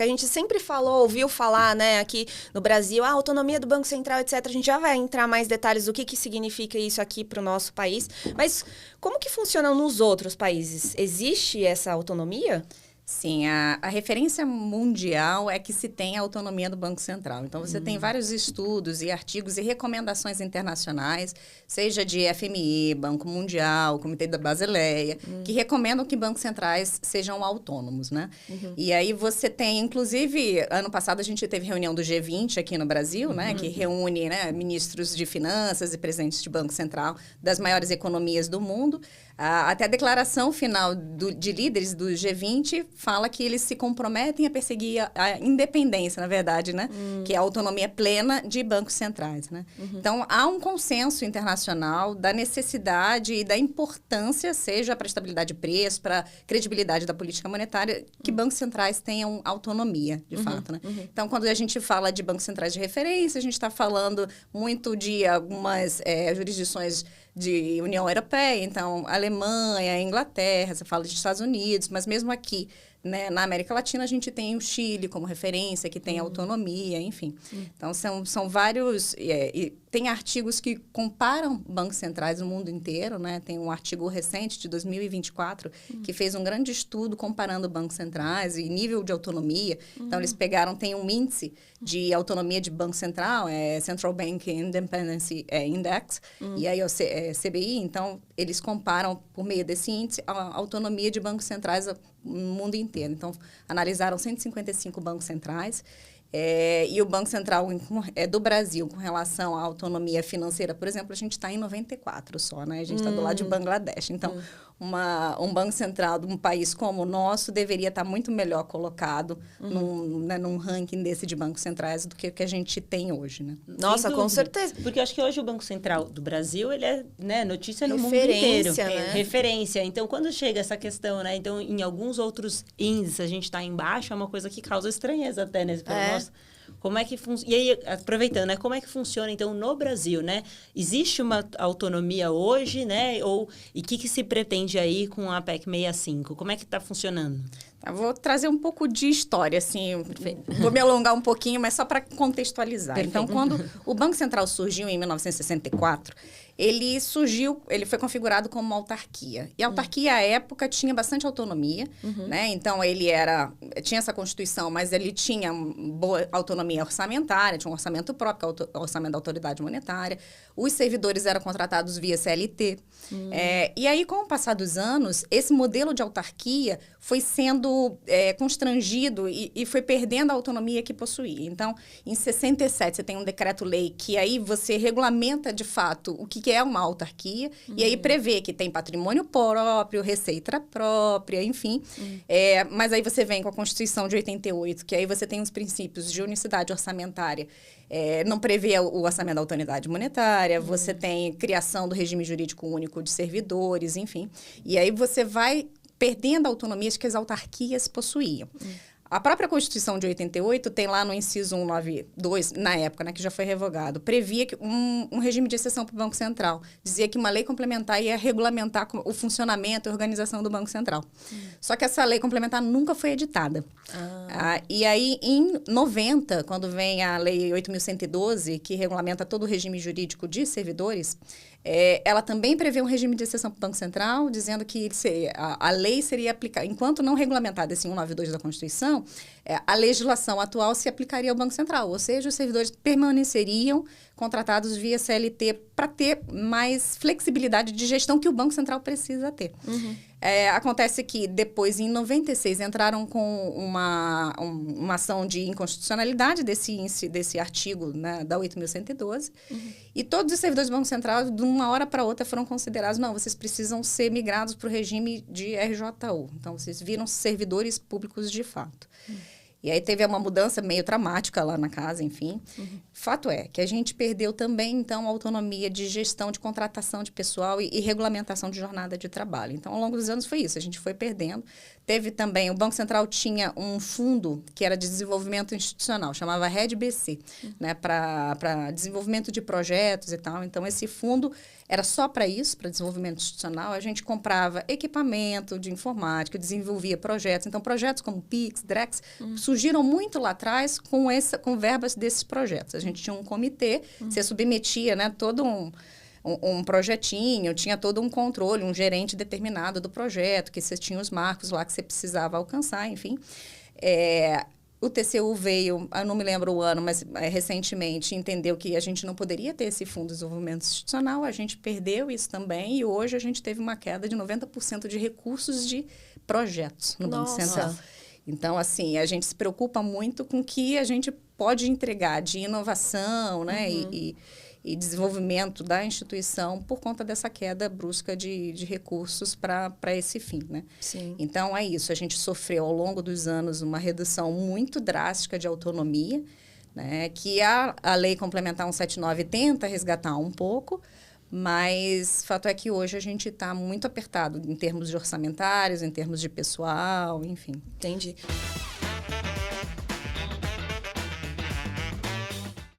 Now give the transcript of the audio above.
gente sempre falou, ouviu falar, né, aqui no Brasil, a autonomia do Banco Central, etc. A gente já vai entrar mais detalhes do que significa isso aqui para o nosso país. Mas como que funciona nos outros países? Existe essa autonomia? Sim, a referência mundial é que se tem a autonomia do Banco Central. Então, você tem vários estudos e artigos e recomendações internacionais, seja de FMI, Banco Mundial, Comitê da Basileia, que recomendam que bancos centrais sejam autônomos, né? E aí você tem, inclusive, ano passado a gente teve reunião do G20 aqui no Brasil, né? Que reúne, né, ministros de finanças e presidentes de Banco Central das maiores economias do mundo. Até a declaração final de líderes do G20 fala que eles se comprometem a perseguir a independência, na verdade, né? Que é a autonomia plena de bancos centrais, né? Então, há um consenso internacional da necessidade e da importância, seja para a estabilidade de preço, para a credibilidade da política monetária, que bancos centrais tenham autonomia, de fato, né? Então, quando a gente fala de bancos centrais de referência, a gente está falando muito de algumas jurisdições de União Europeia, então, Alemanha, Inglaterra, você fala de Estados Unidos, mas mesmo aqui, né, na América Latina, a gente tem o Chile como referência, que tem autonomia, enfim. Então, são vários... e tem artigos que comparam bancos centrais no mundo inteiro, né? Tem um artigo recente, de 2024, que fez um grande estudo comparando bancos centrais e nível de autonomia. Então, eles tem um índice de autonomia de Banco Central, Central Bank Independence Index, e aí é o CBI. Então, eles comparam, por meio desse índice, a autonomia de bancos centrais no mundo inteiro. Então, analisaram 155 bancos centrais. E o Banco Central do Brasil, com relação à autonomia financeira, por exemplo, a gente está em 94 só, né? A gente está do lado de Bangladesh. Então, um Banco Central de um país como o nosso deveria estar muito melhor colocado num ranking desse de bancos centrais do que o que a gente tem hoje, né? Nossa, com certeza. Porque eu acho que hoje o Banco Central do Brasil, ele é, né, notícia no mundo Referência, inteiro. né? Referência. Então, quando chega essa questão, né? Então, em alguns outros índices, a gente está embaixo, é uma coisa que causa estranheza até, né? Nossa, como é que funciona? E aí, aproveitando, né? Como é que funciona, então, no Brasil, né? Existe uma autonomia hoje, né? E o que se pretende aí com a PEC 65? Como é que está funcionando? Eu vou trazer um pouco de história, assim, vou me alongar um pouquinho, mas só para contextualizar. Perfeito. Então, quando o Banco Central surgiu em 1964, ele foi configurado como uma autarquia. E a autarquia, à época, tinha bastante autonomia, né? Então, tinha essa Constituição, mas ele tinha boa autonomia orçamentária, tinha um orçamento próprio, que é o orçamento da autoridade monetária. Os servidores eram contratados via CLT. E aí, com o passar dos anos, esse modelo de autarquia foi sendo constrangido e foi perdendo a autonomia que possuía. Então, em 67, você tem um decreto-lei que aí você regulamenta, de fato, o que é uma autarquia, e aí prevê que tem patrimônio próprio, receita própria, enfim. Mas aí você vem com a Constituição de 88, que aí você tem os princípios de unicidade orçamentária, não prevê o orçamento da autoridade monetária, você tem criação do regime jurídico único de servidores, enfim. E aí você vai perdendo a autonomia que as autarquias possuíam. A própria Constituição de 88 tem lá no inciso 192, na época, né, que já foi revogado, previa que um regime de exceção para o Banco Central. Dizia que uma lei complementar ia regulamentar o funcionamento e organização do Banco Central. Só que essa lei complementar nunca foi editada. E aí, em 90, quando vem a Lei 8.112, que regulamenta todo o regime jurídico de servidores, ela também prevê um regime de exceção para o Banco Central, dizendo que a lei seria aplicada, enquanto não regulamentada esse 192 da Constituição, a legislação atual se aplicaria ao Banco Central, ou seja, os servidores permaneceriam contratados via CLT para ter mais flexibilidade de gestão que o Banco Central precisa ter. Acontece que depois, em 96, entraram com uma ação de inconstitucionalidade desse artigo, né, da 8.112, e todos os servidores do Banco Central, de uma hora para outra, foram considerados, não, vocês precisam ser migrados para o regime de RJU. Então, vocês viram servidores públicos de fato. E aí teve uma mudança meio traumática lá na casa, enfim. Fato é que a gente perdeu também, então, a autonomia de gestão, de contratação de pessoal e regulamentação de jornada de trabalho. Então, ao longo dos anos foi isso, a gente foi perdendo. Teve também, o Banco Central tinha um fundo que era de desenvolvimento institucional, chamava REDBC, né, para desenvolvimento de projetos e tal. Então, esse fundo era só para isso, para desenvolvimento institucional. A gente comprava equipamento de informática, desenvolvia projetos. Então, projetos como PIX, Drex, surgiram muito lá atrás com verbas desses projetos. A gente tinha um comitê, você submetia, né, todo um projetinho, tinha todo um controle, um gerente determinado do projeto, que você tinha os marcos lá que você precisava alcançar, enfim. O TCU veio, eu não me lembro o ano, mas recentemente entendeu que a gente não poderia ter esse fundo de desenvolvimento institucional, a gente perdeu isso também e hoje a gente teve uma queda de 90% de recursos de projetos no Banco Central. Então, assim, a gente se preocupa muito com o que a gente pode entregar de inovação, né, e desenvolvimento da instituição por conta dessa queda brusca de recursos para esse fim, né? Sim. Então, é isso. A gente sofreu, ao longo dos anos, uma redução muito drástica de autonomia, né? Que a Lei Complementar 179 tenta resgatar um pouco, mas fato é que hoje a gente está muito apertado em termos de orçamentários, em termos de pessoal, enfim. Entendi.